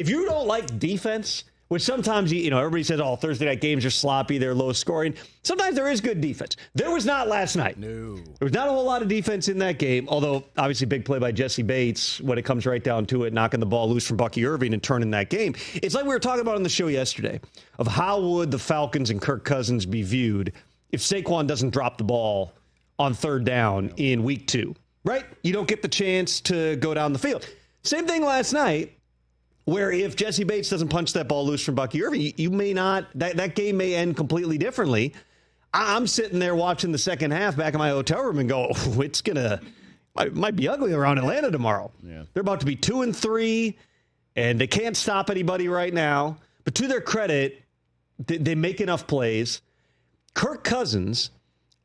if you don't like defense, which sometimes, everybody says, Thursday night games are sloppy, they're low scoring. Sometimes there is good defense. There was not last night. No. There was not a whole lot of defense in that game, although obviously big play by Jesse Bates when it comes right down to it, knocking the ball loose from Bucky Irving and turning that game. It's like we were talking about on the show yesterday of how would the Falcons and Kirk Cousins be viewed if Saquon doesn't drop the ball on third down in week 2, right? You don't get the chance to go down the field. Same thing last night. Where if Jesse Bates doesn't punch that ball loose from Bucky Irving, you may not, that game may end completely differently. I'm sitting there watching the second half back in my hotel room and go, it might be ugly around Atlanta tomorrow. Yeah. They're about to be 2-3, and they can't stop anybody right now. But to their credit, they make enough plays. Kirk Cousins,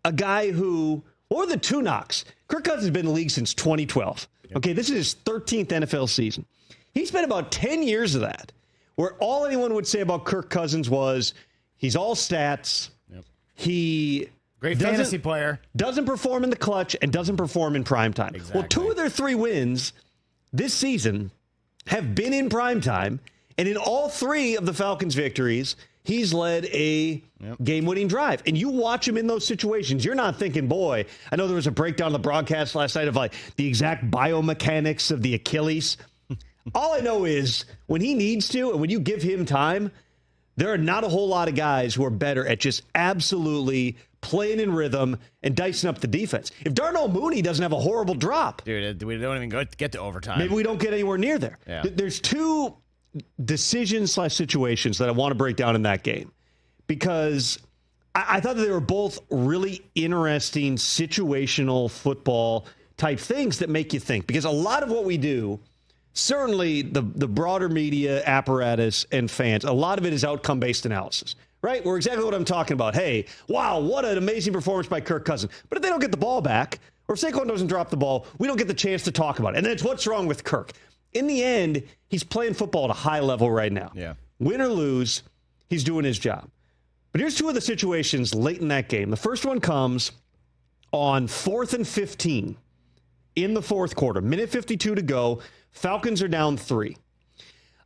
a guy who, what were the 2 knocks? Kirk Cousins has been in the league since 2012. Yep. Okay, this is his 13th NFL season. He spent about 10 years of that, where all anyone would say about Kirk Cousins was he's all stats. Yep. He great fantasy player. Doesn't perform in the clutch and doesn't perform in primetime. Exactly. Well, 2 of their 3 wins this season have been in primetime, and in all 3 of the Falcons' victories, he's led a game-winning drive. And you watch him in those situations, you're not thinking, boy, I know there was a breakdown on the broadcast last night of like the exact biomechanics of the Achilles. All I know is when he needs to and when you give him time, there are not a whole lot of guys who are better at just absolutely playing in rhythm and dicing up the defense. If Darnell Mooney doesn't have a horrible drop. Dude, we don't even get to overtime. Maybe we don't get anywhere near there. Yeah. There's 2 decisions/situations that I want to break down in that game because I thought that they were both really interesting situational football type things that make you think. Because a lot of what we do, certainly the broader media apparatus and fans, a lot of it is outcome-based analysis, right? We're exactly what I'm talking about. Hey, wow, what an amazing performance by Kirk Cousins. But if they don't get the ball back, or if Saquon doesn't drop the ball, we don't get the chance to talk about it. And then it's what's wrong with Kirk. In the end, he's playing football at a high level right now. Yeah. Win or lose, he's doing his job. But here's 2 of the situations late in that game. The first one comes on 4th and 15 in the fourth quarter. Minute 52 to go. Falcons are down 3.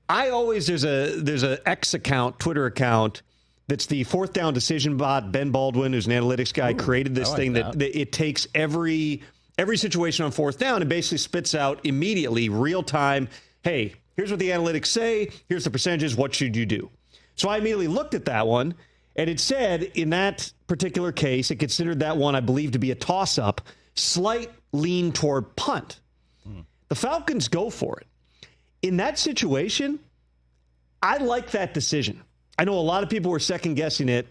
There's a X account, Twitter account, that's the fourth down decision bot. Ben Baldwin, who's an analytics guy, created this thing that it takes every situation on fourth down and basically spits out immediately, real time. Hey, here's what the analytics say. Here's the percentages. What should you do? So I immediately looked at that one, and it said in that particular case, it considered that one, I believe, to be a toss-up, slight lean toward punt. The Falcons go for it. In that situation, I like that decision. I know a lot of people were second-guessing it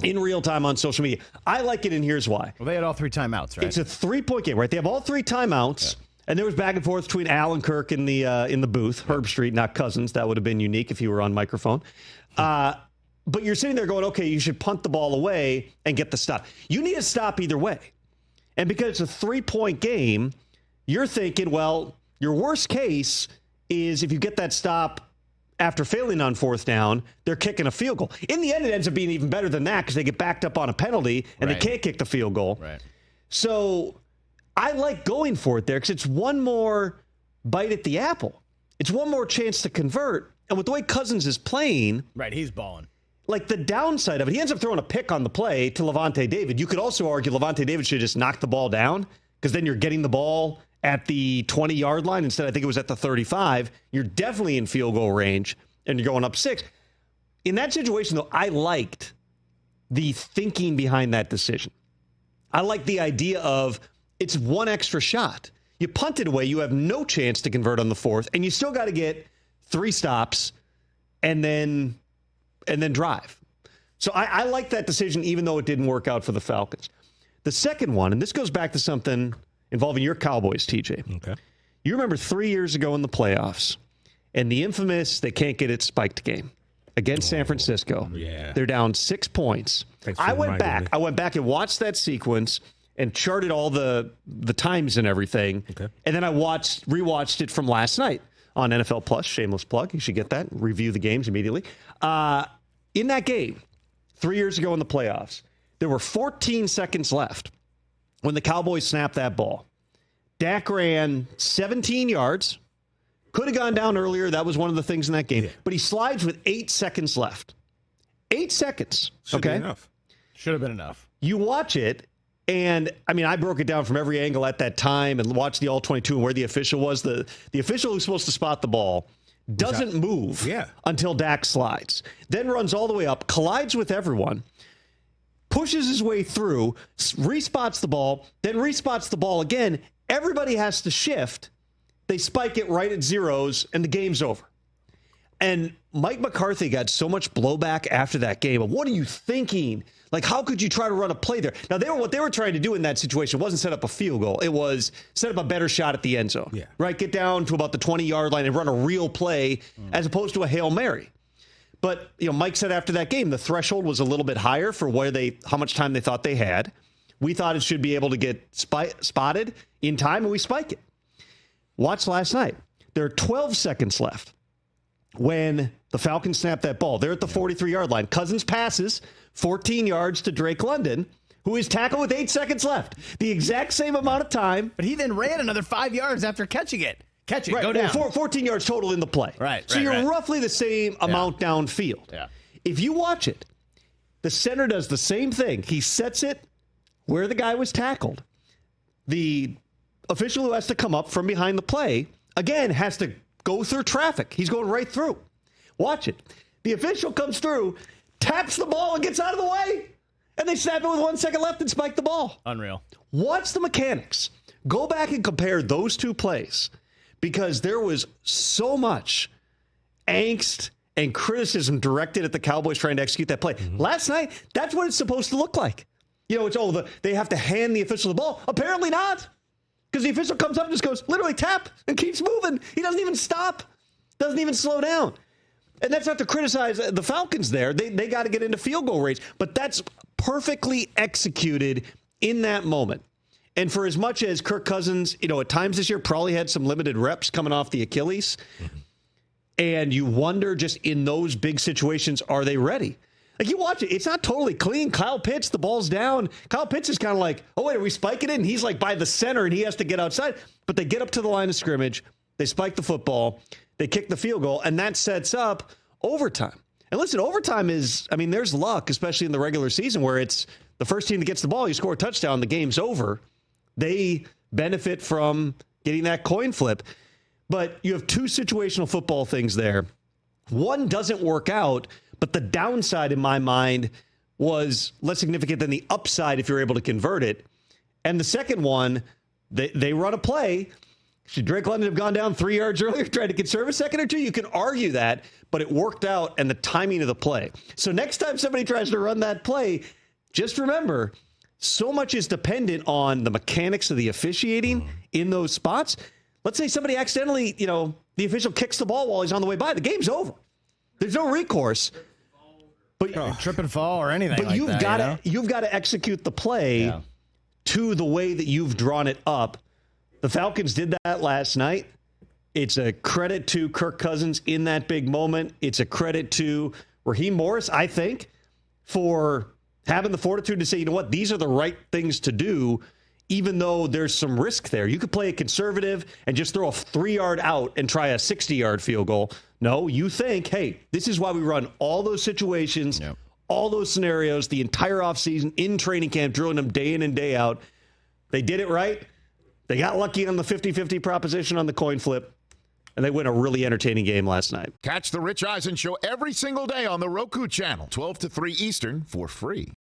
in real time on social media. I like it, and here's why. Well, they had all 3 timeouts, right? It's a 3-point game, right? They have all 3 timeouts, and there was back and forth between Al and Kirk in the booth. Herb Street, not Cousins. That would have been unique if he were on microphone. But you're sitting there going, okay, you should punt the ball away and get the stop. You need a stop either way. And because it's a 3-point game, you're thinking, well, your worst case is if you get that stop after failing on fourth down, they're kicking a field goal. In the end, it ends up being even better than that because they get backed up on a penalty and they can't kick the field goal. Right. So I like going for it there because it's one more bite at the apple. It's one more chance to convert. And with the way Cousins is playing. Right, he's balling. Like the downside of it, he ends up throwing a pick on the play to Levante David. You could also argue Levante David should have just knocked the ball down because then you're getting the ball at the 20-yard line. Instead, I think it was at the 35. You're definitely in field goal range, and you're going up 6. In that situation, though, I liked the thinking behind that decision. I like the idea of it's one extra shot. You punt it away, you have no chance to convert on the fourth, and you still got to get 3 stops and then drive. So I like that decision, even though it didn't work out for the Falcons. The second one, and this goes back to something involving your Cowboys, TJ. Okay. You remember 3 years ago in the playoffs, and the infamous they can't get it spiked game against San Francisco. Yeah. They're down 6 points. I went back and watched that sequence and charted all the times and everything. Okay. And then I rewatched it from last night on NFL Plus. Shameless plug. You should get that. Review the games immediately. In that game, 3 years ago in the playoffs, there were 14 seconds left when the Cowboys snapped that ball. Dak ran 17 yards, Could have gone down earlier. That was one of the things in that game. Yeah. But he slides with 8 seconds left. 8 seconds. Should be enough. Should have been enough. You watch it, and I mean, I broke it down from every angle at that time and watched the All-22 and where the official was. The official who's supposed to spot the ball doesn't move until Dak slides. Then runs all the way up, collides with everyone, pushes his way through, respots the ball, then respots the ball again. Everybody has to shift. They spike it right at zeros, and the game's over. And Mike McCarthy got so much blowback after that game. What are you thinking? Like, how could you try to run a play there? Now, what they were trying to do in that situation wasn't set up a field goal. It was set up a better shot at the end zone, right? Get down to about the 20-yard line and run a real play as opposed to a Hail Mary. But, Mike said after that game, the threshold was a little bit higher for how much time they thought they had. We thought it should be able to get spotted in time, and we spike it. Watch last night. There are 12 seconds left when the Falcons snap that ball. They're at the 43-yard line. Cousins passes 14 yards to Drake London, who is tackled with 8 seconds left. The exact same amount of time. But he then ran another 5 yards after catching it. Right, go down. 14 yards total in the play. So you're roughly the same amount downfield. Yeah. If you watch it, the center does the same thing. He sets it where the guy was tackled. The official who has to come up from behind the play, again, has to go through traffic. He's going right through. Watch it. The official comes through, taps the ball, and gets out of the way. And they snap it with 1 second left and spike the ball. Unreal. Watch the mechanics. Go back and compare those two plays because there was so much angst and criticism directed at the Cowboys trying to execute that play. Last night, that's what it's supposed to look like. It's they have to hand the official the ball. Apparently not. Because the official comes up and just goes, literally tap, and keeps moving. He doesn't even stop. Doesn't even slow down. And that's not to criticize the Falcons there. They got to get into field goal range. But that's perfectly executed in that moment. And for as much as Kirk Cousins, at times this year probably had some limited reps coming off the Achilles, and you wonder just in those big situations, are they ready? Like, you watch it, it's not totally clean. Kyle Pitts, the ball's down. Kyle Pitts is kind of like, oh, wait, are we spiking it? And he's like by the center, and he has to get outside. But they get up to the line of scrimmage. They spike the football. They kick the field goal, and that sets up overtime. And listen, overtime there's luck, especially in the regular season, where it's the first team that gets the ball, you score a touchdown, the game's over. They benefit from getting that coin flip. But you have two situational football things there. One doesn't work out, but the downside in my mind was less significant than the upside if you're able to convert it. And the second one, they run a play. Should Drake London have gone down 3 yards earlier, tried to conserve a second or two? You can argue that, but it worked out and the timing of the play. So next time somebody tries to run that play, just remember, so much is dependent on the mechanics of the officiating in those spots. Let's say somebody accidentally, the official kicks the ball while he's on the way by. The game's over. There's no recourse. But trip and fall or anything. But you've got to execute the play to the way that you've drawn it up. The Falcons did that last night. It's a credit to Kirk Cousins in that big moment. It's a credit to Raheem Morris, I think, for having the fortitude to say, you know what, these are the right things to do, even though there's some risk there. You could play it conservative and just throw a 3-yard out and try a 60-yard field goal. No, you think, hey, this is why we run all those situations, all those scenarios, the entire offseason in training camp, drilling them day in and day out. They did it right. They got lucky on the 50-50 proposition on the coin flip, and they win a really entertaining game last night. Catch the Rich Eisen Show every single day on the Roku Channel, 12 to 3 Eastern, for free.